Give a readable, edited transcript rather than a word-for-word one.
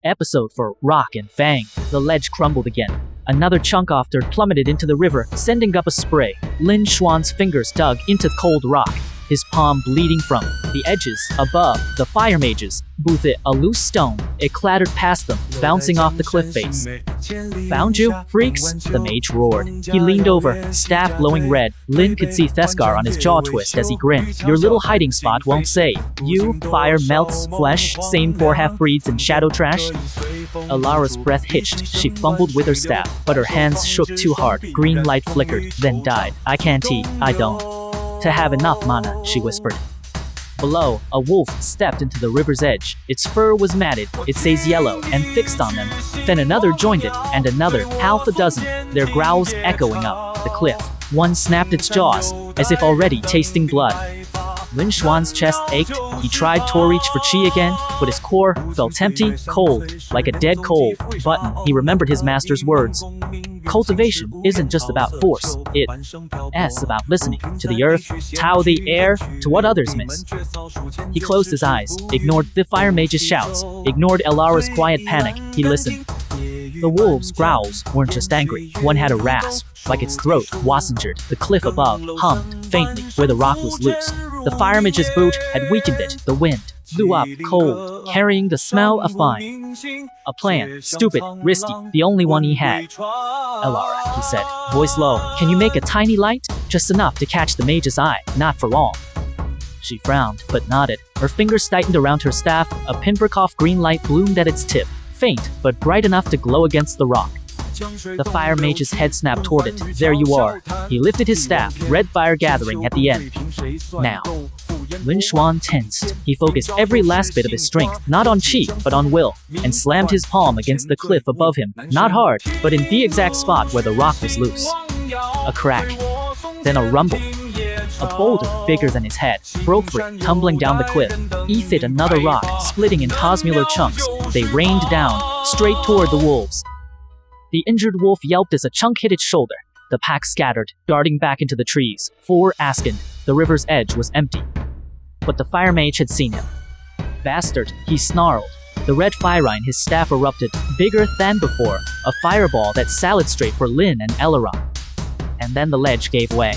Episode for Rock and Fang. The ledge crumbled again. Another chunk after plummeted into the river, sending up a spray. Lin Xuan's fingers dug into cold rock, his palm bleeding from the edges. Above, the fire mages booth it a loose stone. It clattered past them, bouncing off the cliff face. "Found you, freaks?" the mage roared. He leaned over, staff glowing red. Lin could see Theskar on his jaw twist as he grinned. "Your little hiding spot won't save you. Fire melts flesh, same four half-breeds and shadow trash." Alara's breath hitched. She fumbled with her staff, but her hands shook too hard. Green light flickered, then died. "I can't eat, I don't. To have enough mana," she whispered. Below, a wolf stepped into the river's edge. Its fur was matted, its eyes yellow, and fixed on them. Then another joined it, and another, half a dozen, their growls echoing up the cliff. One snapped its jaws, as if already tasting blood. Lin Xuan's chest ached. He tried to reach for chi again, but his core felt empty, cold, like a dead coal button. He remembered his master's words. Cultivation isn't just about force, it's about listening to the earth, Tao the air, to what others miss. He closed his eyes, ignored the fire mage's shouts, ignored Elara's quiet panic. He listened. The wolves' growls weren't just angry. One had a rasp, like its throat wasingered. The cliff above hummed faintly where the rock was loose. The fire mage's boot had weakened it. The wind blew up cold, carrying the smell of fire. A plan, stupid, risky, the only one he had. "Elara," he said, voice low, "can you make a tiny light? Just enough to catch the mage's eye, not for long." She frowned, but nodded. Her fingers tightened around her staff. A pinprick-off green light bloomed at its tip, faint, but bright enough to glow against the rock. The fire mage's head snapped toward it. "There you are." He lifted his staff, red fire gathering at the end. "Now." Lin Xuan tensed. He focused every last bit of his strength, not on chi, but on will, and slammed his palm against the cliff above him. Not hard, but in the exact spot where the rock was loose. A crack. Then a rumble. A boulder, bigger than his head, broke free, tumbling down the cliff. Eve hit another rock, splitting in cosmular chunks. They rained down, straight toward the wolves. The injured wolf yelped as a chunk hit its shoulder. The pack scattered, darting back into the trees. For Askin, the river's edge was empty. But the fire mage had seen him. "Bastard," he snarled. The red fire in his staff erupted, bigger than before, a fireball that sallied straight for Lin and Elora. And then the ledge gave way.